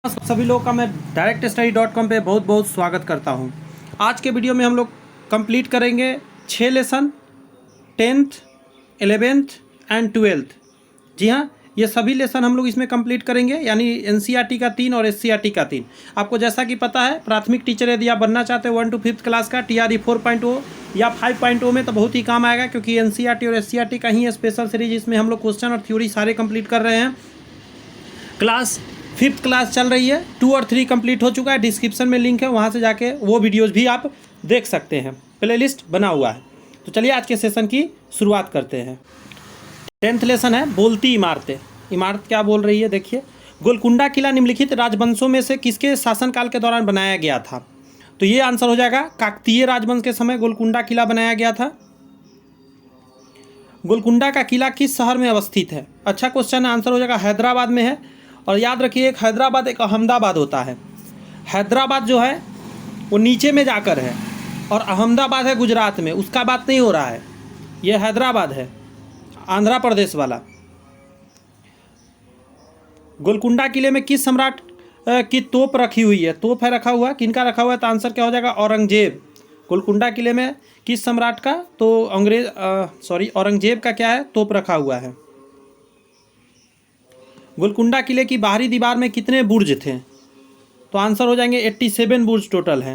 सभी लोग का मैं directstudy.com पे बहुत बहुत स्वागत करता हूं। आज के वीडियो में हम लोग कंप्लीट करेंगे 6 lesson 10th 11th and 12th। जी हाँ, ये सभी लेसन हम लोग इसमें कंप्लीट करेंगे, यानी एनसीईआरटी का 3 और एससीईआरटी का 3। आपको जैसा कि पता है, प्राथमिक टीचर यदि आप बनना चाहते हो 1 to 5th क्लास का TRE 4.0 या 5.0 में, तो बहुत ही काम आएगा, क्योंकि एनसीईआरटी और एससीईआरटी का ही स्पेशल सीरीज इसमें हम लोग क्वेश्चन और थ्योरी सारे कंप्लीट कर रहे हैं। क्लास 5th क्लास चल रही है, 2 और 3 कंप्लीट हो चुका है। डिस्क्रिप्शन में लिंक है, वहाँ से जाके वो वीडियोज़ भी आप देख सकते हैं, प्लेलिस्ट बना हुआ है। तो चलिए आज के सेशन की शुरुआत करते हैं। 10th लेसन है बोलती इमारतें। इमारत क्या बोल रही है, देखिए। गोलकुंडा किला निम्नलिखित राजवंशों में से किसके शासनकाल के दौरान बनाया गया था? तो ये आंसर हो जाएगा, काकतीय राजवंश के समय गोलकुंडा किला बनाया गया था। गोलकुंडा का किला किस शहर में अवस्थित है? अच्छा क्वेश्चन है, आंसर हो जाएगा हैदराबाद में है। और याद रखिए, एक हैदराबाद एक अहमदाबाद होता है। हैदराबाद जो है वो नीचे में जाकर है, और अहमदाबाद है गुजरात में, उसका बात नहीं हो रहा है। ये हैदराबाद है, आंध्र प्रदेश वाला। गोलकुंडा किले में किस सम्राट की तोप रखी हुई है? तोप है रखा हुआ, किनका रखा हुआ है? तो आंसर क्या हो जाएगा, औरंगजेब। गोलकुंडा किले में किस सम्राट का? तो औरंगजेब का क्या है, तोप रखा हुआ है। गोलकुंडा किले की बाहरी दीवार में कितने बुर्ज थे? तो आंसर हो जाएंगे 87 बुर्ज टोटल है।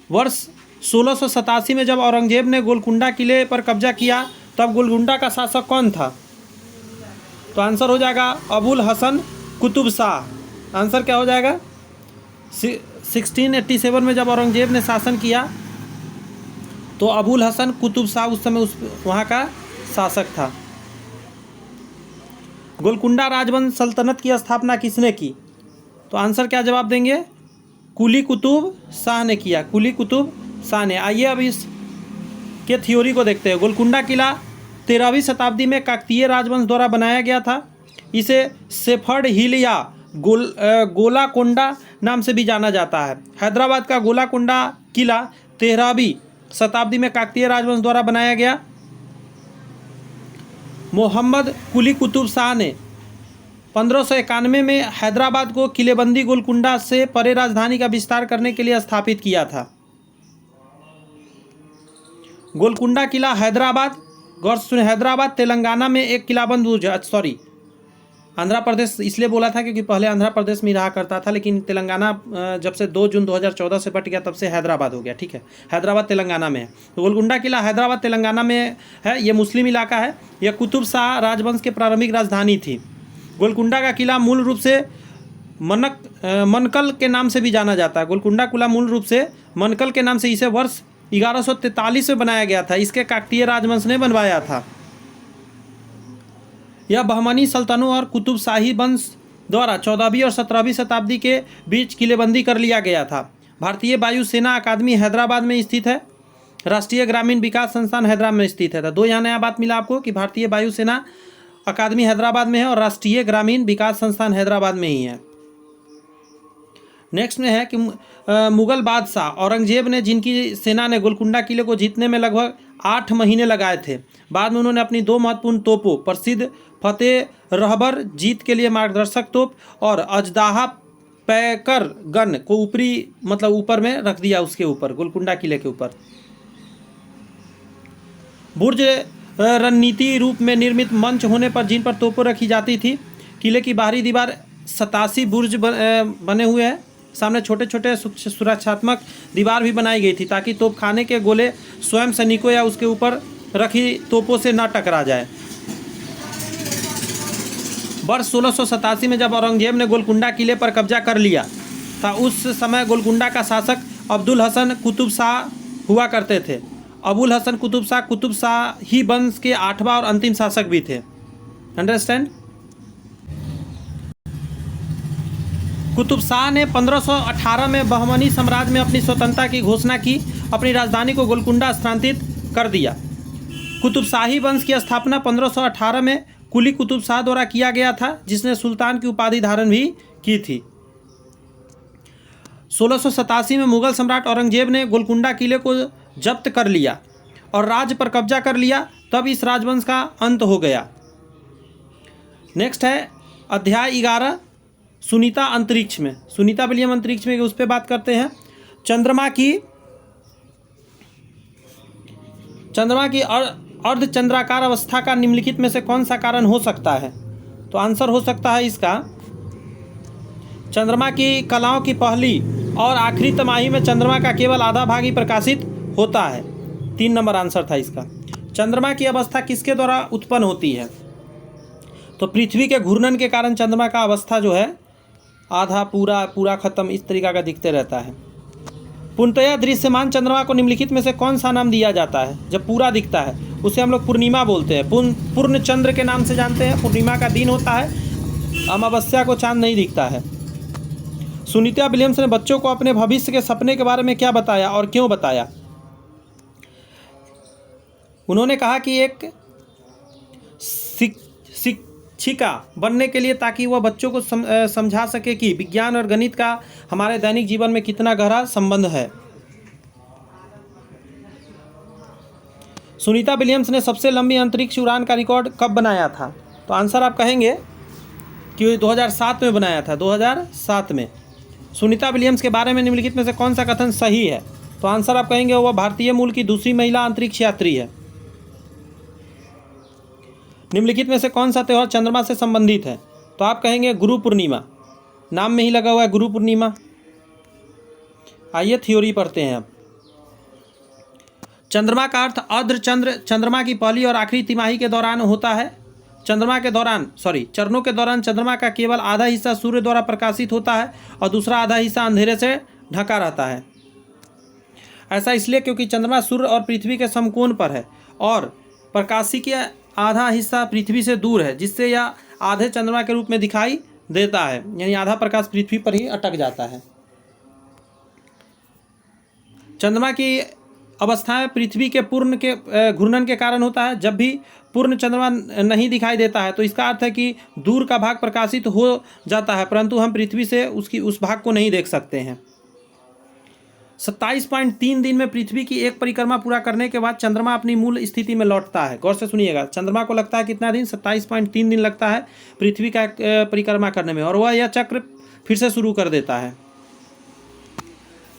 वर्ष 1687 में जब औरंगजेब ने गोलकुंडा किले पर कब्जा किया, तब गोलकुंडा का शासक कौन था? तो आंसर हो जाएगा अबुल हसन कुतुब शाह। आंसर क्या हो जाएगा, 1687 में जब औरंगजेब ने शासन किया, तो अबुल हसन कुतुब शाह उस समय वहाँ का शासक था। गोलकुंडा राजवंश सल्तनत की स्थापना किसने की? तो आंसर क्या जवाब देंगे, कुली कुतुब शाह ने किया। कुली कुतुब शाह ने। आइए अब इस के थ्योरी को देखते हैं। गोलकुंडा किला 13वीं शताब्दी में काकतीय राजवंश द्वारा बनाया गया था। इसे सेफर्ड हिल या गोलाकोंडा नाम से भी जाना जाता है। हैदराबाद का गोलाकोंडा किला 13वीं शताब्दी में काकतीय राजवंश द्वारा बनाया गया। मोहम्मद कुली कुतुब शाह ने 1591 में हैदराबाद को किलेबंदी गोलकुंडा से परे राजधानी का विस्तार करने के लिए स्थापित किया था। गोलकुंडा किला हैदराबाद, गौर से सुने, हैदराबाद तेलंगाना में एक किलाबंद बुर्ज है। आंध्र प्रदेश इसलिए बोला था क्योंकि पहले आंध्र प्रदेश में रहा करता था, लेकिन तेलंगाना जब से 2 जून 2014 से बट गया, तब से हैदराबाद हो गया। ठीक है, हैदराबाद तेलंगाना में है। तो गोलकुंडा किला हैदराबाद तेलंगाना में है। ये मुस्लिम इलाका है। यह कुतुब शाह राजवंश की प्रारंभिक राजधानी थी। गोलकुंडा का किला मूल रूप से मनकल के नाम से भी जाना जाता है। गोलकुंडा किला मूल रूप से मनकल के नाम से इसे वर्ष 1143 में बनाया गया था। इसके काकतीय राजवंश ने बनवाया था। यह बहमनी सल्तनों और कुतुब शाही वंश द्वारा 14वीं और 17वीं शताब्दी के बीच किलेबंदी कर लिया गया था। भारतीय वायु सेना अकादमी हैदराबाद में स्थित है। राष्ट्रीय ग्रामीण विकास संस्थान हैदराबाद में स्थित है। तो 2 यहाँ नया बात मिला आपको कि भारतीय वायु सेना अकादमी हैदराबाद में है और राष्ट्रीय ग्रामीण विकास संस्थान हैदराबाद में ही है। नेक्स्ट में है कि मुगल बादशाह औरंगजेब ने, जिनकी सेना ने गोलकुंडा किले को जीतने में लगभग 8 महीने लगाए थे, बाद में उन्होंने अपनी 2 महत्वपूर्ण तोपों, प्रसिद्ध फतेह रहबर जीत के लिए मार्गदर्शक तोप और अजदाहा पैकर गन को ऊपर में रख दिया, उसके ऊपर, गोलकुंडा किले के ऊपर। बुर्ज रणनीति रूप में निर्मित मंच होने पर जिन पर तोपें रखी जाती थी। किले की बाहरी दीवार 87 बुर्ज बने हुए हैं। सामने छोटे छोटे सुरक्षात्मक दीवार भी बनाई गई थी, ताकि तोपखाने के गोले स्वयं सैनिकों या उसके ऊपर रखी तोपों से न टकरा जाए। वर्ष 1687 में जब औरंगजेब ने गोलकुंडा किले पर कब्जा कर लिया था, उस समय गोलकुंडा का शासक अब्दुल हसन कुतुब शाह हुआ करते थे। अबुल हसन कुतुब शाह ही वंश के 8वां और अंतिम शासक भी थे। अंडरस्टैंड? कुतुब शाह ने 1518 में बहमनी साम्राज्य में अपनी स्वतंत्रता की घोषणा की। अपनी राजधानी को गोलकुंडा स्थानांतरित कर दिया। कुतुब शाही वंश की स्थापना 1518 में कुली कुतुब शाह द्वारा किया गया था, जिसने सुल्तान की उपाधि धारण भी की थी। 1687 में मुगल सम्राट औरंगजेब ने गोलकुंडा किले को जब्त कर लिया और राज्य पर कब्जा कर लिया। तब इस राजवंश का अंत हो गया। नेक्स्ट है अध्याय 11 सुनीता अंतरिक्ष में, सुनीता विलियम अंतरिक्ष में, उस पर बात करते हैं। चंद्रमा की अर्धचंद्राकार अवस्था का निम्नलिखित में से कौन सा कारण हो सकता है? तो आंसर हो सकता है इसका, चंद्रमा की कलाओं की पहली और आखिरी तिमाही में चंद्रमा का केवल आधा भाग ही प्रकाशित होता है। 3 नंबर आंसर था इसका। चंद्रमा की अवस्था किसके द्वारा उत्पन्न होती है? तो पृथ्वी के घूर्णन के कारण चंद्रमा का अवस्था जो है आधा पूरा खत्म इस तरीका का दिखते रहता है। पूर्णतया दृश्यमान चंद्रमा को निम्नलिखित में से कौन सा नाम दिया जाता है? जब पूरा दिखता है उसे हम लोग पूर्णिमा बोलते हैं, पूर्ण चंद्र के नाम से जानते हैं। पूर्णिमा का दिन होता है, अमावस्या को चांद नहीं दिखता है। सुनीता विलियम्स ने बच्चों को अपने भविष्य के सपने के बारे में क्या बताया और क्यों बताया? उन्होंने कहा कि एक शिक्षिका बनने के लिए, ताकि वह बच्चों को समझा सके कि विज्ञान और गणित का हमारे दैनिक जीवन में कितना गहरा संबंध है। सुनीता विलियम्स ने सबसे लंबी अंतरिक्ष उड़ान का रिकॉर्ड कब बनाया था? तो आंसर आप कहेंगे कि 2007 में बनाया था, 2007 में। सुनीता विलियम्स के बारे में निम्नलिखित में से कौन सा कथन सही है? तो आंसर आप कहेंगे वह भारतीय मूल की दूसरी महिला अंतरिक्ष यात्री है। निम्नलिखित में से कौन सा त्यौहार चंद्रमा से संबंधित है? तो आप कहेंगे गुरु पूर्णिमा, नाम में ही लगा हुआ है गुरु पूर्णिमा। आइए थ्योरी पढ़ते हैं अब। चंद्रमा का अर्थ अर्धचंद्र चंद्रमा की पहली और आखिरी तिमाही के दौरान होता है। चरणों के दौरान चंद्रमा का केवल आधा हिस्सा सूर्य द्वारा प्रकाशित होता है और दूसरा आधा हिस्सा अंधेरे से ढका रहता है। ऐसा इसलिए क्योंकि चंद्रमा सूर्य और पृथ्वी के समकोण पर है और प्रकाशी के आधा हिस्सा पृथ्वी से दूर है, जिससे यह आधे चंद्रमा के रूप में दिखाई देता है, यानी आधा प्रकाश पृथ्वी पर ही अटक जाता है। चंद्रमा की अवस्थाएं पृथ्वी के पूर्ण के घूर्णन के कारण होता है। जब भी पूर्ण चंद्रमा नहीं दिखाई देता है तो इसका अर्थ है कि दूर का भाग प्रकाशित हो जाता है, परंतु हम पृथ्वी से उस भाग को नहीं देख सकते हैं। 27.3 दिन में पृथ्वी की एक परिक्रमा पूरा करने के बाद चंद्रमा अपनी मूल स्थिति में लौटता है। गौर से सुनिएगा, चंद्रमा को लगता है कितना दिन? 27.3 दिन लगता है पृथ्वी का परिक्रमा करने में, और वह यह चक्र फिर से शुरू कर देता है।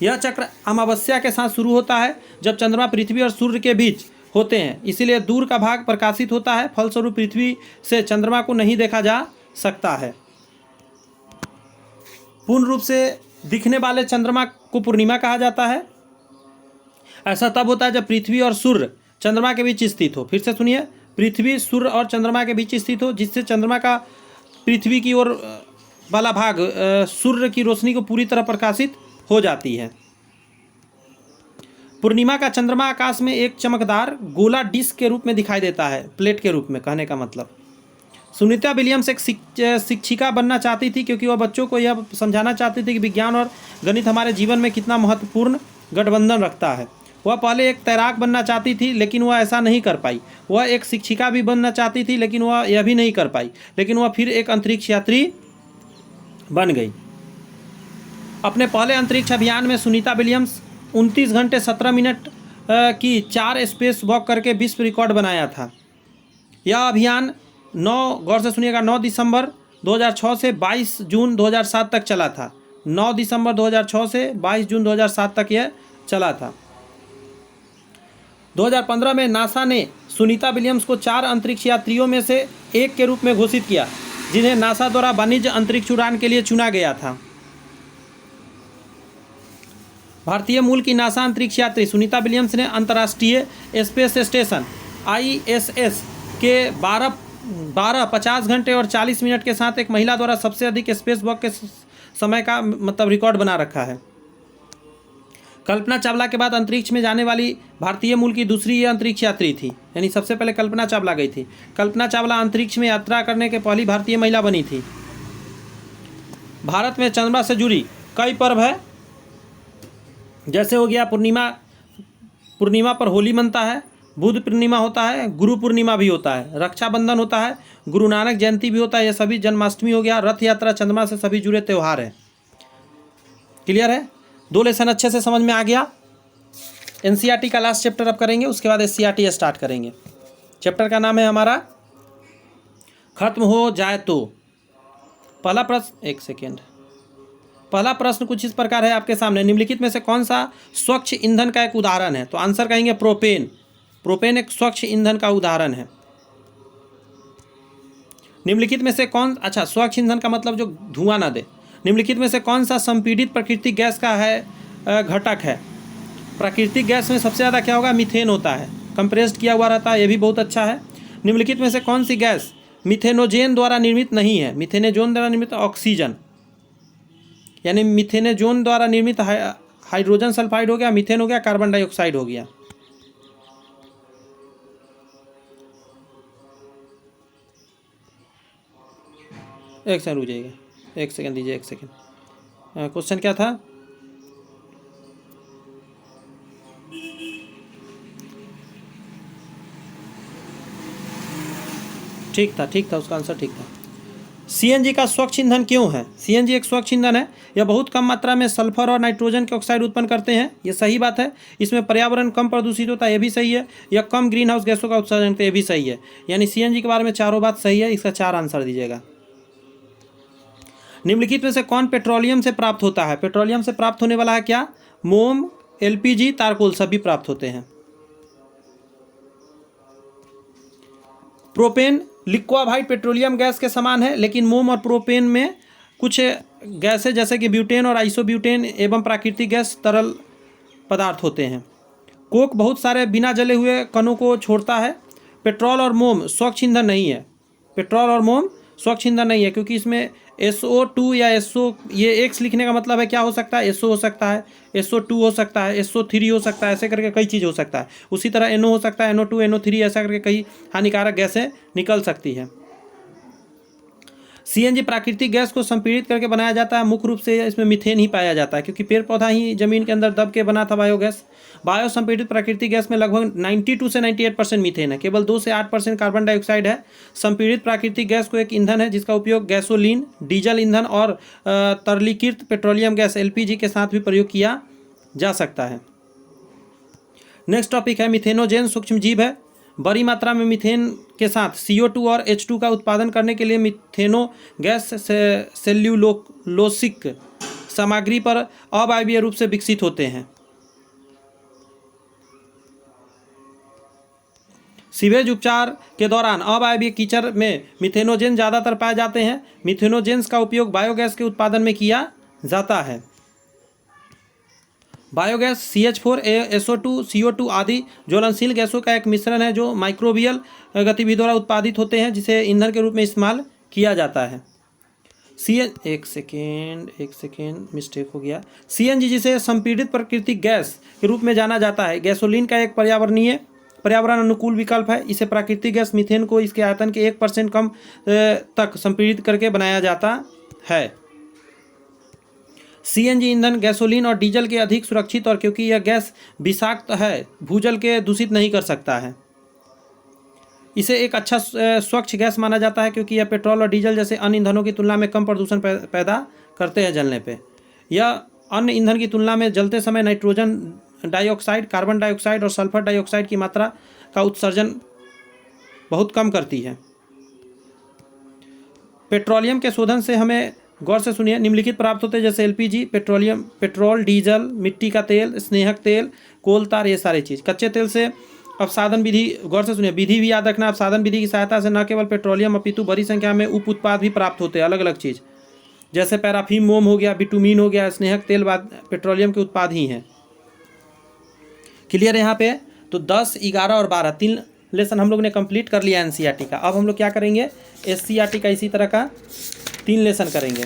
यह चक्र अमावस्या के साथ शुरू होता है, जब चंद्रमा पृथ्वी और सूर्य के बीच होते हैं, इसीलिए दूर का भाग प्रकाशित होता है। फलस्वरूप पृथ्वी से चंद्रमा को नहीं देखा जा सकता है। पूर्ण रूप से दिखने वाले चंद्रमा को पूर्णिमा कहा जाता है। ऐसा तब होता है जब पृथ्वी और सूर्य चंद्रमा के बीच स्थित हो। फिर से सुनिए, पृथ्वी सूर्य और चंद्रमा के बीच स्थित हो, जिससे चंद्रमा का पृथ्वी की ओर वाला भाग सूर्य की रोशनी को पूरी तरह प्रकाशित हो जाती है। पूर्णिमा का चंद्रमा आकाश में एक चमकदार गोला डिस्क के रूप में दिखाई देता है, प्लेट के रूप में, कहने का मतलब। सुनीता विलियम्स एक शिक्षिका बनना चाहती थी, क्योंकि वह बच्चों को यह समझाना चाहती थी कि विज्ञान और गणित हमारे जीवन में कितना महत्वपूर्ण गठबंधन रखता है। वह पहले एक तैराक बनना चाहती थी, लेकिन वह ऐसा नहीं कर पाई। वह एक शिक्षिका भी बनना चाहती थी, लेकिन वह यह भी नहीं कर पाई। लेकिन वह फिर एक अंतरिक्ष यात्री बन गई। अपने पहले अंतरिक्ष अभियान में सुनीता विलियम्स 29 घंटे 17 मिनट की 4 स्पेस वॉक करके विश्व रिकॉर्ड बनाया था। यह अभियान 9 दिसंबर 2006 से 22 जून 2007 तक चला था। 9 दिसंबर 2006 से 22 जून 2007 तक यह चला था। 2015 में नासा ने सुनीता विलियम्स को 4 अंतरिक्ष यात्रियों में से एक के रूप में घोषित किया, जिन्हें नासा द्वारा वाणिज्य अंतरिक्ष उड़ान के लिए चुना गया था। भारतीय मूल की नासा अंतरिक्ष यात्री सुनीता विलियम्स ने अंतर्राष्ट्रीय स्पेस स्टेशन ISS के 12 50 घंटे और 40 मिनट के साथ एक महिला द्वारा सबसे अधिक स्पेस वॉक के समय का रिकॉर्ड बना रखा है। कल्पना चावला के बाद अंतरिक्ष में जाने वाली भारतीय मूल की दूसरी ये अंतरिक्ष यात्री थी, यानी सबसे पहले कल्पना चावला गई थी। कल्पना चावला अंतरिक्ष में यात्रा करने के पहली भारतीय महिला बनी थी। भारत में चंद्रमा से जुड़ी कई पर्व है, जैसे हो गया पूर्णिमा पर होली मनता है, बुद्ध पूर्णिमा होता है, गुरु पूर्णिमा भी होता है, रक्षाबंधन होता है, गुरु नानक जयंती भी होता है, ये सभी, जन्माष्टमी हो गया, रथ यात्रा, चंद्रमा से सभी जुड़े त्यौहार हैं। क्लियर है? 2 लेसन अच्छे से समझ में आ गया। NCERT का लास्ट चैप्टर अब करेंगे, उसके बाद SCERT स्टार्ट करेंगे। चैप्टर का नाम है हमारा खत्म हो जाए तो। पहला प्रश्न, एक सेकेंड, पहला प्रश्न कुछ इस प्रकार है आपके सामने, निम्नलिखित में से कौन सा स्वच्छ ईंधन का एक उदाहरण है? तो आंसर कहेंगे प्रोपेन। प्रोपेन एक स्वच्छ ईंधन का उदाहरण है। निम्नलिखित में से कौन, अच्छा स्वच्छ ईंधन का मतलब जो धुआं ना दे। निम्नलिखित में से कौन सा संपीड़ित प्राकृतिक गैस का है घटक है? प्राकृतिक गैस में सबसे ज़्यादा क्या होगा? मीथेन होता है, कंप्रेस्ड किया हुआ रहता है, ये भी बहुत अच्छा है। निम्नलिखित में से कौन सी गैस मिथेनोजेन द्वारा निर्मित नहीं है? मिथेनोजेन द्वारा निर्मित ऑक्सीजन, यानी मिथेनोजेन द्वारा निर्मित हाइड्रोजन सल्फाइड हो गया, मीथेन हो गया, कार्बन डाइऑक्साइड हो गया। एक सेकंड रुक जाइएगा, एक सेकंड दीजिए, एक सेकंड। क्वेश्चन क्या था? ठीक था, उसका आंसर ठीक था। सीएनजी का स्वच्छ ईंधन क्यों है? सीएनजी एक स्वच्छ ईंधन है। यह बहुत कम मात्रा में सल्फर और नाइट्रोजन के ऑक्साइड उत्पन्न करते हैं, ये सही बात है। इसमें पर्यावरण कम प्रदूषित होता है, ये भी सही है। यह कम ग्रीन हाउस गैसों का उत्सर्जन करते हैं, ये भी सही है। यानी सीएनजी के बारे में चारों बात सही है, इसका 4 आंसर दीजिएगा। निम्नलिखित में से कौन पेट्रोलियम से प्राप्त होता है? पेट्रोलियम से प्राप्त होने वाला है क्या? मोम, एलपीजी, तारकोल सभी प्राप्त होते हैं। प्रोपेन लिक्वाफाइड पेट्रोलियम गैस के समान है, लेकिन मोम और प्रोपेन में कुछ गैसें जैसे कि ब्यूटेन और आइसोब्यूटेन एवं प्राकृतिक गैस तरल पदार्थ होते हैं। कोक बहुत सारे बिना जले हुए कणों को छोड़ता है। पेट्रोल और मोम स्वच्छ ईंधन नहीं है। पेट्रोल और मोम स्वच्छ ईंधन नहीं है, क्योंकि इसमें SO2 या SO, ये एक्स लिखने का मतलब है क्या हो सकता है? SO हो सकता है, SO2 हो सकता है, SO3 हो सकता है, ऐसे करके कई चीज़ हो सकता है। उसी तरह NO हो सकता है, NO2, NO3, ऐसा करके कई हानिकारक गैसें निकल सकती है। सीएनजी प्राकृतिक गैस को संपीड़ित करके बनाया जाता है। मुख्य रूप से इसमें मीथेन ही पाया जाता है, क्योंकि पेड़ पौधा ही जमीन के अंदर दब के बना था बायोगैस। बायो संपीड़ित प्राकृतिक गैस में लगभग 92 से 98% मीथेन है, केवल 2 से 8% कार्बन डाइऑक्साइड है। संपीड़ित प्राकृतिक गैस को एक ईंधन है जिसका उपयोग गैसोलीन, डीजल ईंधन और तरलीकृत पेट्रोलियम गैस LPG के साथ भी प्रयोग किया जा सकता है। नेक्स्ट टॉपिक है मिथेनोजेन सूक्ष्म जीव है। बड़ी मात्रा में मीथेन के साथ CO2 और H2 का उत्पादन करने के लिए मिथेनो गैस सेल्यूलोसिक सामग्री पर अवायवीय रूप से विकसित होते हैं। सीवेज उपचार के दौरान अवायवीय कीचड़ में मिथेनोजेन ज़्यादातर पाए जाते हैं। मिथेनोजेन्स का उपयोग बायोगैस के उत्पादन में किया जाता है। बायोगैस CH4, SO2, CO2 आदि ज्वलनशील गैसों का एक मिश्रण है जो माइक्रोबियल गतिविधि द्वारा उत्पादित होते हैं, जिसे ईंधन के रूप में इस्तेमाल किया जाता है। एक सेकेंड मिस्टेक हो गया। CNG जिसे संपीड़ित प्राकृतिक गैस के रूप में जाना जाता है, गैसोलीन का एक पर्यावरण अनुकूल विकल्प है। इसे प्राकृतिक गैस मीथेन को इसके आयतन के 1% कम तक संपीड़ित करके बनाया जाता है। CNG ईंधन गैसोलीन और डीजल के अधिक सुरक्षित, और क्योंकि यह गैस विषाक्त है, भूजल के दूषित नहीं कर सकता है। इसे एक अच्छा स्वच्छ गैस माना जाता है, क्योंकि यह पेट्रोल और डीजल जैसे अन्य ईंधनों की तुलना में कम प्रदूषण पैदा करते हैं जलने पे। यह अन्य ईंधन की तुलना में जलते समय नाइट्रोजन डाइऑक्साइड, कार्बन डाइऑक्साइड और सल्फर डाइऑक्साइड की मात्रा का उत्सर्जन बहुत कम करती है। पेट्रोलियम के शोधन से हमें, गौर से सुनिए, निम्नलिखित प्राप्त होते हैं जैसे LPG, पेट्रोल, डीजल, मिट्टी का तेल, स्नेहक तेल, कोल तार, ये सारी चीज़। कच्चे तेल से अपसाधन विधि, गौर से सुनिए, विधि भी याद रखना। अपसाधन विधि की सहायता से न केवल पेट्रोलियम अपितु बड़ी संख्या में उप उत्पाद भी प्राप्त होते हैं, अलग अलग चीज़, जैसे पैराफिन, मोम हो गया, बिटुमीन हो गया, स्नेहक तेल पेट्रोलियम के उत्पाद ही हैं। क्लियर है यहाँ पे? तो 10, 11 और 12 3 लेसन हम लोग ने कंप्लीट कर लिया NCERT का। अब हम लोग क्या करेंगे? SCERT का इसी तरह का 3 लेसन करेंगे।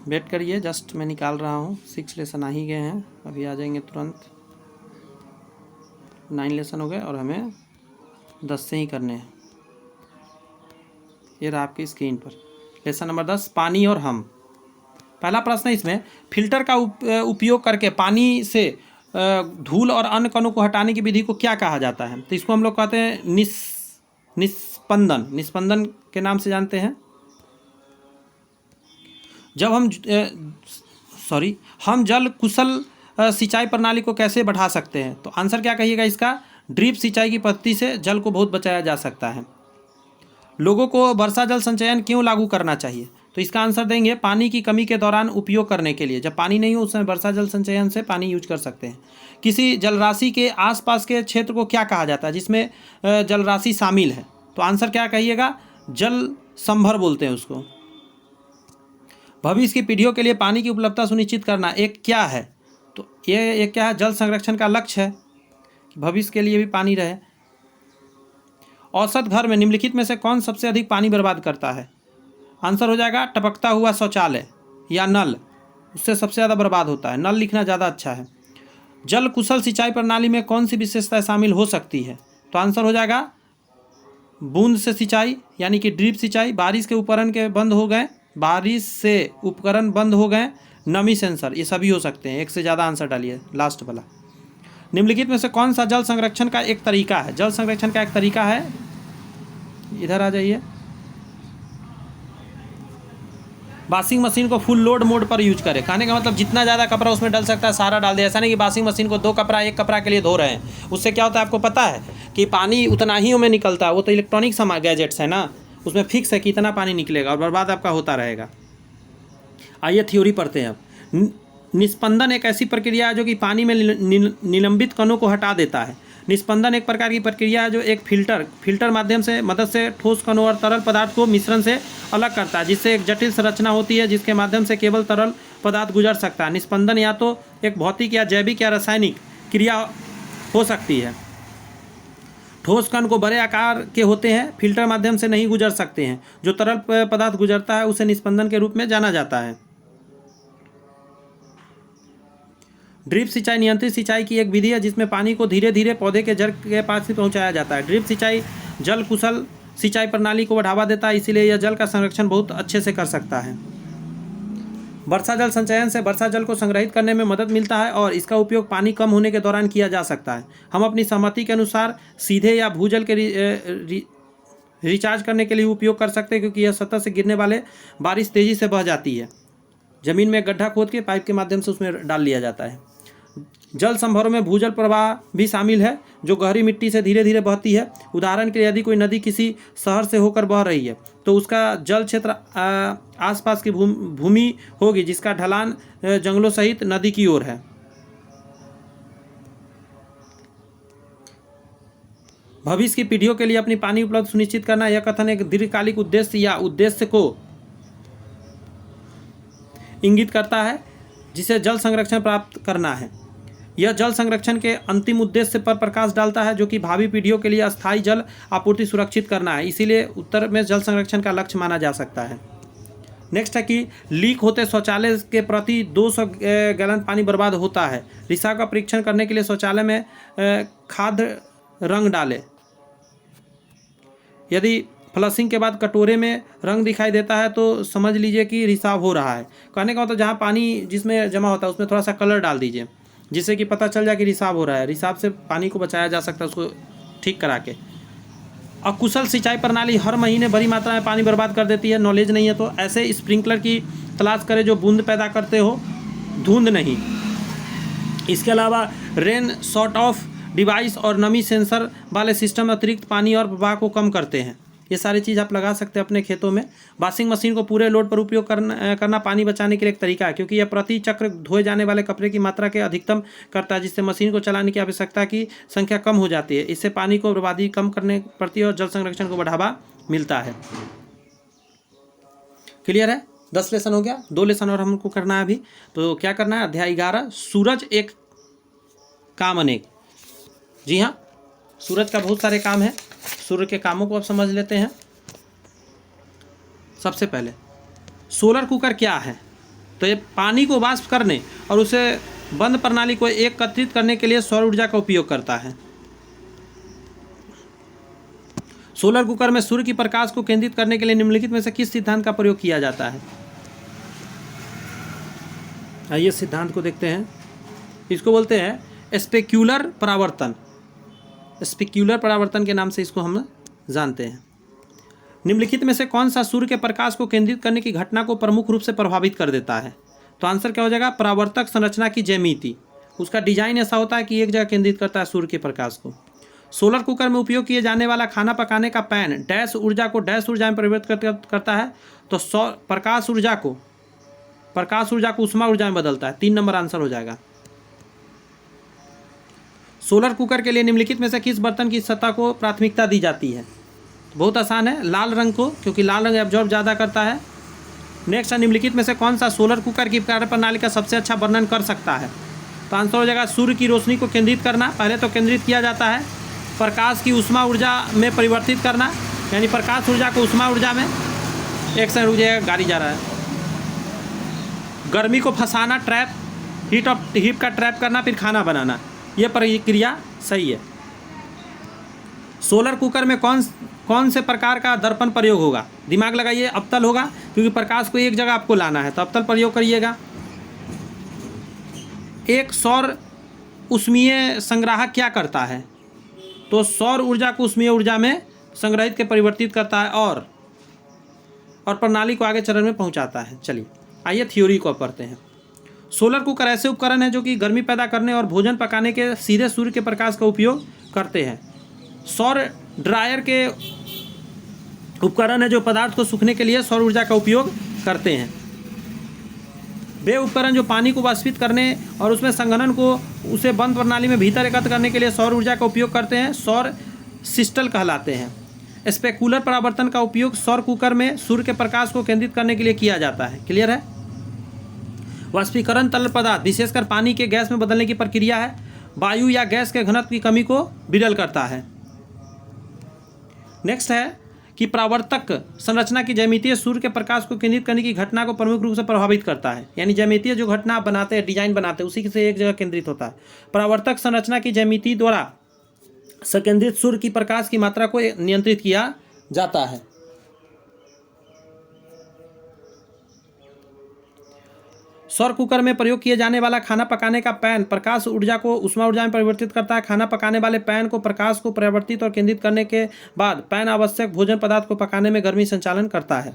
वेट करिए, जस्ट मैं निकाल रहा हूँ। 6 लेसन आ ही गए हैं, अभी आ जाएंगे तुरंत। 9 लेसन हो गए और हमें 10 से ही करने हैं। ये रहा आपकी स्क्रीन पर लेसन नंबर 10, पानी और हम। पहला प्रश्न है इसमें, फिल्टर का उपयोग करके पानी से धूल और अन्य कणों को हटाने की विधि को क्या कहा जाता है? तो इसको हम लोग कहते हैं निस्पंदन के नाम से जानते हैं। जब हम जल कुशल सिंचाई प्रणाली को कैसे बढ़ा सकते हैं? तो आंसर क्या कहिएगा इसका? ड्रिप सिंचाई की पद्धति से जल को बहुत बचाया जा सकता है। लोगों को वर्षा जल संचयन क्यों लागू करना चाहिए? तो इसका आंसर देंगे पानी की कमी के दौरान उपयोग करने के लिए। जब पानी नहीं हो उस समय वर्षा जल संचयन से पानी यूज कर सकते हैं। किसी जलराशि के आसपास के क्षेत्र को क्या कहा जाता है जिसमें जलराशि शामिल है? तो आंसर क्या कहिएगा? जल संभर बोलते हैं उसको। भविष्य की पीढ़ियों के लिए पानी की उपलब्धता सुनिश्चित करना एक क्या है? तो ये एक क्या है? जल संरक्षण का लक्ष्य है कि भविष्य के लिए भी पानी रहे। औसत घर में निम्नलिखित में से कौन सबसे अधिक पानी बर्बाद करता है? आंसर हो जाएगा टपकता हुआ शौचालय या नल, उससे सबसे ज़्यादा बर्बाद होता है। नल लिखना ज़्यादा अच्छा है। जल कुशल सिंचाई प्रणाली में कौन सी विशेषताएं शामिल हो सकती है? तो आंसर हो जाएगा बूंद से सिंचाई यानी कि ड्रिप सिंचाई। बारिश से उपकरण बंद हो गए, नमी सेंसर, ये सभी हो सकते हैं। एक से ज़्यादा आंसर डालिए लास्ट वाला। निम्नलिखित में से कौन सा जल संरक्षण का एक तरीका है? जल संरक्षण का एक तरीका है, इधर आ जाइए, वॉशिंग मशीन को फुल लोड मोड पर यूज करें। कहने का मतलब जितना ज़्यादा कपड़ा उसमें डल सकता है सारा डाल दे। ऐसा नहीं कि वॉशिंग मशीन को 2 कपड़ा 1 कपड़ा के लिए धो रहे हैं। उससे क्या होता है आपको पता है कि पानी उतना ही में निकलता है। वो तो इलेक्ट्रॉनिक गैजेट्स है ना, उसमें फिक्स है कि इतना पानी निकलेगा और बर्बाद आपका होता रहेगा। आइए थ्योरी पढ़ते हैं अब। निस्पंदन एक ऐसी प्रक्रिया है जो कि पानी में निलंबित कणों को हटा देता है। निस्पंदन एक प्रकार की प्रक्रिया है जो एक फिल्टर माध्यम से मदद से ठोस कणों और तरल पदार्थ को मिश्रण से अलग करता है, जिससे एक जटिल संरचना होती है जिसके माध्यम से केवल तरल पदार्थ गुजर सकता है। निस्पंदन या तो एक भौतिक या जैविक या रासायनिक क्रिया हो सकती है। ठोस कण को बड़े आकार के होते हैं, फिल्टर माध्यम से नहीं गुजर सकते हैं। जो तरल पदार्थ गुजरता है उसे निस्पंदन के रूप में जाना जाता है। ड्रिप सिंचाई नियंत्रित सिंचाई की एक विधि है जिसमें पानी को धीरे धीरे पौधे के जड़ के पास ही पहुंचाया जाता है। ड्रिप सिंचाई जल कुशल सिंचाई प्रणाली को बढ़ावा देता है, इसीलिए यह जल का संरक्षण बहुत अच्छे से कर सकता है। वर्षा जल संचयन से वर्षा जल को संग्रहित करने में मदद मिलता है और इसका उपयोग पानी कम होने के दौरान किया जा सकता है। हम अपनी सहमति के अनुसार सीधे या भूजल के रिचार्ज करने के लिए उपयोग कर सकते हैं, क्योंकि यह सतह से गिरने वाले बारिश तेज़ी से बह जाती है। ज़मीन में गड्ढा खोद के पाइप के माध्यम से उसमें डाल लिया जाता है। जल संभरों में भूजल प्रवाह भी शामिल है जो गहरी मिट्टी से धीरे धीरे बहती है। उदाहरण के लिए यदि कोई नदी किसी शहर से होकर बह रही है तो उसका जल क्षेत्र आसपास की भूमि होगी जिसका ढलान जंगलों सहित नदी की ओर है। भविष्य की पीढ़ियों के लिए अपनी पानी उपलब्ध सुनिश्चित करना, यह कथन एक दीर्घकालिक उद्देश्य या उद्देश्य को इंगित करता है जिसे जल संरक्षण प्राप्त करना है। यह जल संरक्षण के अंतिम उद्देश्य पर प्रकाश डालता है जो कि भावी पीढ़ियों के लिए अस्थायी जल आपूर्ति सुरक्षित करना है। इसीलिए उत्तर में जल संरक्षण का लक्ष्य माना जा सकता है। नेक्स्ट है कि लीक होते शौचालय के प्रति 200 गैलन पानी बर्बाद होता है। रिसाव का परीक्षण करने के लिए शौचालय में खाद्य रंग डालें। यदि फ्लशिंग के बाद कटोरे में रंग दिखाई देता है तो समझ लीजिए कि रिसाव हो रहा है। कहने का मतलब जहाँ पानी जिसमें जमा होता है उसमें थोड़ा सा कलर डाल दीजिए जिससे कि पता चल जाए कि रिसाव हो रहा है। रिसाव से पानी को बचाया जा सकता है उसको ठीक करा के। अकुशल सिंचाई प्रणाली हर महीने बड़ी मात्रा में पानी बर्बाद कर देती है। नॉलेज नहीं है तो ऐसे स्प्रिंकलर की तलाश करें जो बूंद पैदा करते हो, धुंध नहीं। इसके अलावा रेन शॉट ऑफ डिवाइस और नमी सेंसर वाले सिस्टम अतिरिक्त पानी और प्रवाह को कम करते हैं। ये सारी चीज़ आप लगा सकते हैं अपने खेतों में। वॉशिंग मशीन को पूरे लोड पर उपयोग करना पानी बचाने के लिए एक तरीका है, क्योंकि यह प्रति चक्र धोए जाने वाले कपड़े की मात्रा के अधिकतम करता है, जिससे मशीन को चलाने की आवश्यकता की संख्या कम हो जाती है। इससे पानी को बर्बादी कम करने पड़ती है और जल संरक्षण को बढ़ावा मिलता है। क्लियर है? 10 लेसन हो गया, 2 लेसन और हमको करना है अभी। तो क्या करना है? अध्याय 11 सूरज एक काम अनेक। जी हाँ, सूरज का बहुत सारे काम हैं। सूर्य के कामों को अब समझ लेते हैं। सबसे पहले सोलर कुकर क्या है? तो ये पानी को वाष्प करने और उसे बंद प्रणाली को एकत्रित करने के लिए सौर ऊर्जा का उपयोग करता है। सोलर कुकर में सूर्य की प्रकाश को केंद्रित करने के लिए निम्नलिखित में से किस सिद्धांत का प्रयोग किया जाता है? आइए सिद्धांत को देखते हैं। इसको बोलते हैं स्पेक्यूलर परावर्तन। स्पेक्यूलर परावर्तन के नाम से इसको हम जानते हैं। निम्नलिखित में से कौन सा सूर्य के प्रकाश को केंद्रित करने की घटना को प्रमुख रूप से प्रभावित कर देता है? तो आंसर क्या हो जाएगा? परावर्तक संरचना की ज्यामिति। उसका डिजाइन ऐसा होता है कि एक जगह केंद्रित करता है सूर्य के प्रकाश को। सोलर कुकर में उपयोग किए जाने वाला खाना पकाने का पैन डैश ऊर्जा को डैश ऊर्जा में परिवर्तित करता है। तो प्रकाश ऊर्जा को ऊष्मा ऊर्जा में बदलता है। 3 नंबर आंसर हो जाएगा। सोलर कुकर के लिए निम्नलिखित में से किस बर्तन की सतह को प्राथमिकता दी जाती है? बहुत आसान है, लाल रंग को, क्योंकि लाल रंग एब्जॉर्ब ज़्यादा करता है। नेक्स्ट है, निम्नलिखित में से कौन सा सोलर कुकर की कार्यप्रणाली का सबसे अच्छा वर्णन कर सकता है? तो आंसर हो जाएगा सूर्य की रोशनी को केंद्रित करना। पहले तो केंद्रित किया जाता है, प्रकाश की ऊष्मा ऊर्जा में परिवर्तित करना, यानी प्रकाश ऊर्जा को ऊष्मा ऊर्जा में। एक सेकंड रुक जाएगा, गाड़ी जा रहा है। गर्मी को फंसाना, ट्रैप, हीट का ट्रैप करना, फिर खाना बनाना, यह प्रक्रिया सही है। सोलर कुकर में कौन से प्रकार का दर्पण प्रयोग होगा? दिमाग लगाइए, अवतल होगा, क्योंकि प्रकाश को एक जगह आपको लाना है, तो अवतल प्रयोग करिएगा। एक सौर ऊष्मीय संग्राहक क्या करता है? तो सौर ऊर्जा को ऊष्मीय ऊर्जा में संग्रहित के परिवर्तित करता है और प्रणाली को आगे चरण में पहुंचाता है। चलिए आइए थ्योरी को पढ़ते हैं। सोलर कुकर ऐसे उपकरण हैं जो कि गर्मी पैदा करने और भोजन पकाने के सीधे सूर्य के प्रकाश का उपयोग करते हैं। सौर ड्रायर के उपकरण है जो पदार्थ को सूखने के लिए सौर ऊर्जा का उपयोग करते हैं। वे उपकरण जो पानी को वाष्पित करने और उसमें संघनन को उसे बंद प्रणाली में भीतर एकत्र करने के लिए सौर ऊर्जा का उपयोग करते हैं, सौर सिस्टल कहलाते हैं। स्पेकुलर परावर्तन का उपयोग सौर कुकर में सूर्य के प्रकाश को केंद्रित करने के लिए किया जाता है। क्लियर है? वाष्पीकरण तरल पदार्थ विशेषकर पानी के गैस में बदलने की प्रक्रिया है। वायु या गैस के घनत्व की कमी को विरल करता है। नेक्स्ट है कि परावर्तक संरचना की ज्यामितीय सूर्य के प्रकाश को केंद्रित करने की घटना को प्रमुख रूप से प्रभावित करता है। यानी ज्यामितीय जो घटना आप बनाते हैं, डिजाइन बनाते हैं, उसी से एक जगह केंद्रित होता है। परावर्तक संरचना की ज्यामिति द्वारा संकेंद्रित सूर्य की प्रकाश की मात्रा को नियंत्रित किया जाता है। सौर कुकर में प्रयोग किए जाने वाला खाना पकाने का पैन प्रकाश ऊर्जा को ऊष्मा ऊर्जा में परिवर्तित करता है। खाना पकाने वाले पैन को प्रकाश को परिवर्तित और केंद्रित करने के बाद पैन आवश्यक भोजन पदार्थ को पकाने में गर्मी संचालन करता है।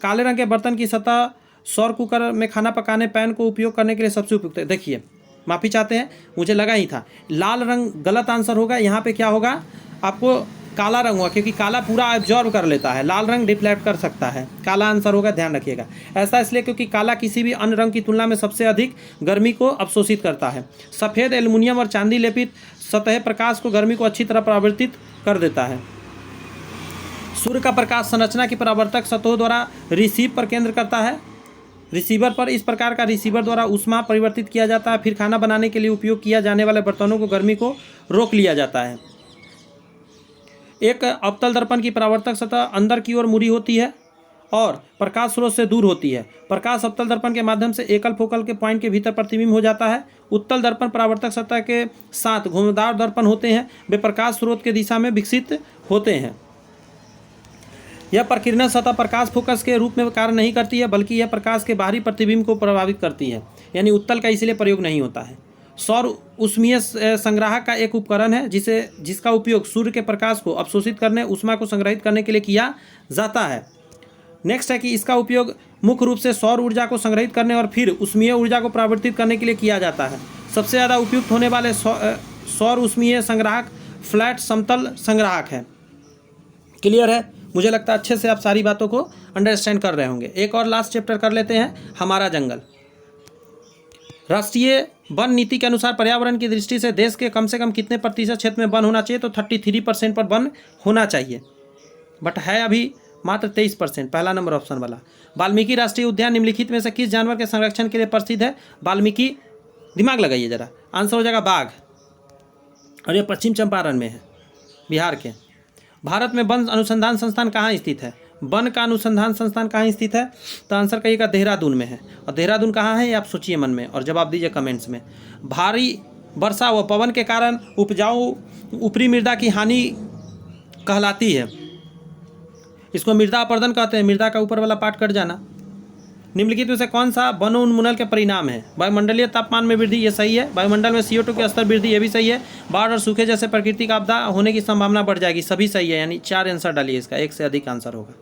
काले रंग के बर्तन की सतह सौर कुकर में खाना पकाने पैन को उपयोग करने के लिए सबसे उपयुक्त है। देखिए, माफ़ी चाहते हैं, मुझे लगा ही था। लाल रंग गलत आंसर होगा। यहाँ पे क्या होगा? आपको काला रंग होगा, क्योंकि काला पूरा एब्जॉर्ब कर लेता है, लाल रंग डिफ्लेक्ट कर सकता है। काला आंसर होगा, ध्यान रखिएगा। ऐसा इसलिए क्योंकि काला किसी भी अन्य रंग की तुलना में सबसे अधिक गर्मी को अवशोषित करता है। सफ़ेद एल्युमिनियम और चांदी लेपित सतह प्रकाश को गर्मी को अच्छी तरह परावर्तित कर देता है। सूर्य का प्रकाश संरचना की परावर्तक सतहों द्वारा रिसीव पर केंद्र करता है। रिसीवर पर इस प्रकार का रिसीवर द्वारा ऊष्मा परिवर्तित किया जाता है। फिर खाना बनाने के लिए उपयोग किया जाने वाले बर्तनों को गर्मी को रोक लिया जाता है। एक अवतल दर्पण की परावर्तक सतह अंदर की ओर मुड़ी होती है और प्रकाश स्रोत से दूर होती है। प्रकाश अवतल दर्पण के माध्यम से एकल फोकल के पॉइंट के भीतर प्रतिबिंब हो जाता है। उत्तल दर्पण परावर्तक सतह के साथ घुमावदार दर्पण होते हैं। वे प्रकाश स्रोत के दिशा में विकसित होते हैं। यह प्रकीर्णन सतह प्रकाश फोकस के रूप में कार्य नहीं करती है, बल्कि यह प्रकाश के बाहरी प्रतिबिंब को प्रभावित करती है। यानी उत्तल का इसलिए प्रयोग नहीं होता है। सौर ऊष्मीय संग्राहक का एक उपकरण है जिसका उपयोग सूर्य के प्रकाश को अवशोषित करने, ऊष्मा को संग्रहित करने के लिए किया जाता है। नेक्स्ट है कि इसका उपयोग मुख्य रूप से सौर ऊर्जा को संग्रहित करने और फिर ऊष्मीय ऊर्जा को परावर्तित करने के लिए किया जाता है। सबसे ज़्यादा उपयुक्त होने वाले सौर ऊष्मीय संग्राहक फ्लैट समतल संग्राहक है। क्लियर है? मुझे लगता है अच्छे से आप सारी बातों को अंडरस्टैंड कर रहे होंगे। एक और लास्ट चैप्टर कर लेते हैं, हमारा जंगल। राष्ट्रीय वन नीति के अनुसार पर्यावरण की दृष्टि से देश के कम से कम कितने प्रतिशत क्षेत्र में वन होना चाहिए? तो 33% पर वन होना चाहिए, बट है अभी मात्र 23%। पहला नंबर ऑप्शन वाला। वाल्मीकि राष्ट्रीय उद्यान निम्नलिखित में से किस जानवर के संरक्षण के लिए प्रसिद्ध है? वाल्मीकि, दिमाग लगाइए जरा, आंसर हो जाएगा बाघ, और ये पश्चिम चंपारण में है, बिहार के। भारत में वन अनुसंधान संस्थान कहाँ स्थित है? वन का अनुसंधान संस्थान कहाँ स्थित है? तो आंसर कहिएगा देहरादून में है। और देहरादून कहाँ है ये आप सोचिए मन में और जवाब दीजिए कमेंट्स में। भारी वर्षा व पवन के कारण उपजाऊ ऊपरी मृदा की हानि कहलाती है। इसको मृदा अपरदन कहते हैं। मृदा का ऊपर वाला पार्ट कट जाना। निम्नलिखित में से कौन सा वनोन्मूलन के परिणाम है? वायुमंडलीय तापमान में वृद्धि, ये सही है। वायुमंडल में CO2 के स्तर वृद्धि, ये भी सही है। बाढ़ और सूखे जैसे प्राकृतिक आपदा होने की संभावना बढ़ जाएगी, सभी सही है। यानी 4 आंसर डालिए, इसका एक से अधिक आंसर होगा।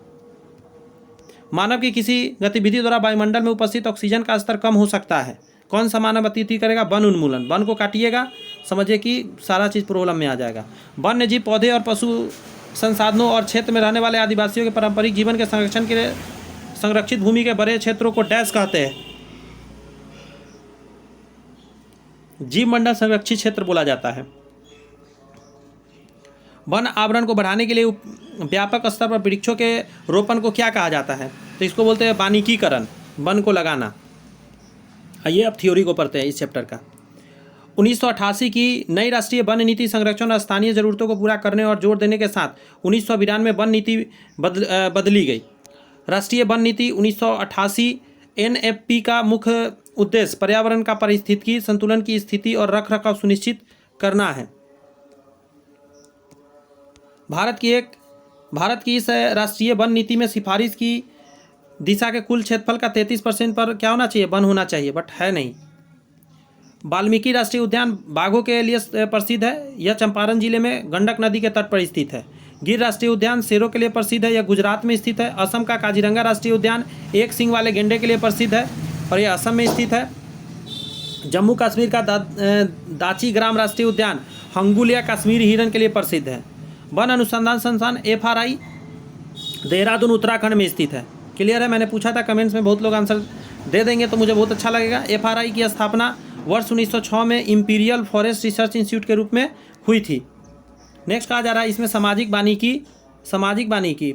मानव की किसी गतिविधि द्वारा वायुमंडल में उपस्थित ऑक्सीजन का स्तर कम हो सकता है, कौन सा मानव गतिविधि करेगा? वन उन्मूलन। वन को काटिएगा, समझिए कि सारा चीज़ प्रॉब्लम में आ जाएगा। वन्य जीव, पौधे और पशु संसाधनों और क्षेत्र में रहने वाले आदिवासियों के पारंपरिक जीवन के संरक्षण के लिए संरक्षित भूमि के बड़े क्षेत्रों को डैश कहते हैं। जीव मंडल संरक्षित क्षेत्र बोला जाता है। वन आवरण को बढ़ाने के लिए व्यापक स्तर पर वृक्षों के रोपण को क्या कहा जाता है? तो इसको बोलते हैं वानिकीकरण, वन को लगाना। आइए अब थ्योरी को पढ़ते हैं इस चैप्टर का। 1988 की नई राष्ट्रीय वन नीति संरक्षण और स्थानीय जरूरतों को पूरा करने और जोर देने के साथ 1992 में वन नीति बदली गई। राष्ट्रीय वन नीति 1988 NFP का मुख्य उद्देश्य पर्यावरण का पारिस्थितिकी संतुलन की स्थिति और रखरखाव सुनिश्चित करना है। भारत की इस राष्ट्रीय वन नीति में सिफारिश की दिशा के कुल क्षेत्रफल का 33% पर क्या होना चाहिए? वन होना चाहिए, बट है नहीं। वाल्मीकि राष्ट्रीय उद्यान बाघों के लिए प्रसिद्ध है, यह चंपारण जिले में गंडक नदी के तट पर स्थित है। गिर राष्ट्रीय उद्यान शेरों के लिए प्रसिद्ध है, यह गुजरात में स्थित है। असम का काजीरंगा राष्ट्रीय उद्यान एक सींग वाले गेंडे के लिए प्रसिद्ध है और यह असम में स्थित है। जम्मू कश्मीर का दाची ग्राम राष्ट्रीय उद्यान हंगुलिया कश्मीरी हिरन के लिए प्रसिद्ध है। वन अनुसंधान संस्थान FRI देहरादून उत्तराखंड में स्थित है। क्लियर है? मैंने पूछा था, कमेंट्स में बहुत लोग आंसर दे देंगे तो मुझे बहुत अच्छा लगेगा। FRI की स्थापना वर्ष 1906 में इंपीरियल फॉरेस्ट रिसर्च इंस्टीट्यूट के रूप में हुई थी। नेक्स्ट कहा जा रहा है इसमें सामाजिक वानिकी,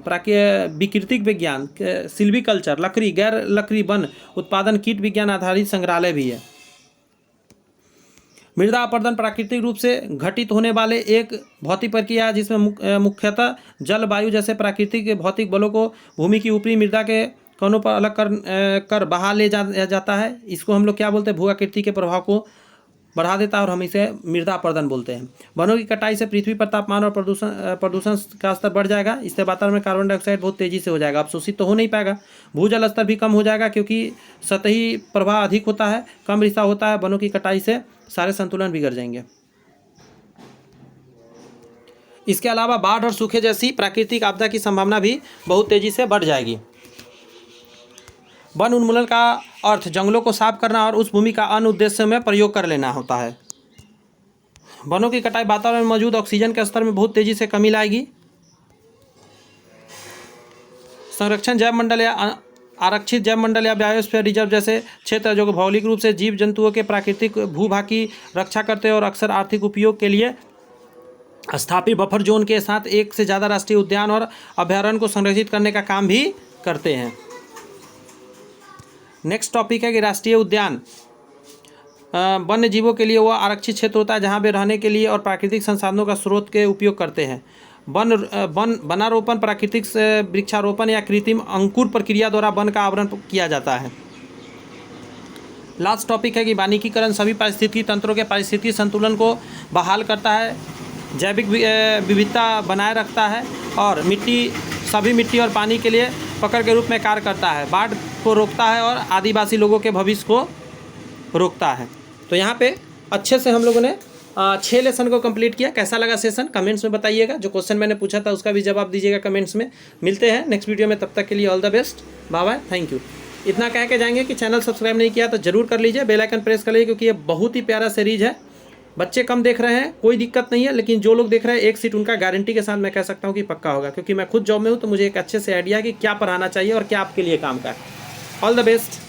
विकृतिक विज्ञान, सिल्वीकल्चर, लकड़ी, गैर लकड़ी वन उत्पादन, कीट विज्ञान आधारित संग्रहालय भी है। मृदा अपरदन प्राकृतिक रूप से घटित होने वाले एक भौतिक प्रक्रिया है जिसमें मुख्यतः जल, वायु जैसे प्राकृतिक भौतिक बलों को भूमि की ऊपरी मृदा के कोनों पर अलग कर बहा ले जाता है। इसको हम लोग क्या बोलते हैं? भू-आकृति के प्रभाव को बढ़ा देता है और हम इसे मृदा अपरदन बोलते हैं। वनों की कटाई से पृथ्वी पर तापमान और प्रदूषण का स्तर बढ़ जाएगा। इससे वातावरण में कार्बन डाइऑक्साइड बहुत तेजी से हो जाएगा, अवशोषित तो हो नहीं पाएगा। भूजल स्तर भी कम हो जाएगा क्योंकि सतही प्रवाह अधिक होता है, कम रिसाव होता है। वनों की कटाई से सारे संतुलन बिगड़ जाएंगे। इसके अलावा बाढ़ और सूखे जैसी प्राकृतिक आपदा की संभावना भी बहुत तेजी से बढ़ जाएगी। वन उन्मूलन का अर्थ जंगलों को साफ करना और उस भूमि का अन्य उद्देश्य में प्रयोग कर लेना होता है। वनों की कटाई वातावरण में मौजूद ऑक्सीजन के स्तर में बहुत तेजी से कमी लाएगी। संरक्षण जैव मंडल या आरक्षित जैव मंडल या बायोस्फीयर रिजर्व जैसे क्षेत्र जो भौगोलिक रूप से जीव जंतुओं के प्राकृतिक भूभाग की रक्षा करते हैं और अक्सर आर्थिक उपयोग के लिए स्थापित बफर जोन के साथ एक से ज़्यादा राष्ट्रीय उद्यान और अभयारण्य को संरक्षित करने का काम भी करते हैं। नेक्स्ट टॉपिक है कि राष्ट्रीय उद्यान वन्य जीवों के लिए वो आरक्षित क्षेत्र होता है जहाँ वे रहने के लिए और प्राकृतिक संसाधनों का स्रोत के उपयोग करते हैं। वनारोपण प्राकृतिक वृक्षारोपण या कृत्रिम अंकुर प्रक्रिया द्वारा वन का आवरण किया जाता है। लास्ट टॉपिक है कि वानिकीकरण सभी पारिस्थितिकी तंत्रों के पारिस्थितिकी संतुलन को बहाल करता है, जैविक विविधता बनाए रखता है और सभी मिट्टी और पानी के लिए पकड़ के रूप में कार्य करता है, बाढ़ को रोकता है और आदिवासी लोगों के भविष्य को रोकता है। तो यहाँ पे अच्छे से हम लोगों ने 6 लेसन को कंप्लीट किया। कैसा लगा सेशन कमेंट्स में बताइएगा। जो क्वेश्चन मैंने पूछा था उसका भी जवाब दीजिएगा कमेंट्स में। मिलते हैं नेक्स्ट वीडियो में, तब तक के लिए all the best, bye bye, thank you. इतना कह के जाएंगे कि चैनल सब्सक्राइब नहीं किया तो जरूर कर लीजिए, बेल आइकन प्रेस कर लीजिए क्योंकि ये बहुत ही प्यारा सीरीज है। बच्चे कम देख रहे हैं, कोई दिक्कत नहीं है, लेकिन जो लोग देख रहे हैं एक सीट उनका गारंटी के साथ मैं कह सकता हूँ कि पक्का होगा, क्योंकि मैं खुद जॉब में हूँ तो मुझे एक अच्छे से आइडिया कि क्या पढ़ाना चाहिए और क्या आपके लिए काम का है। All the best.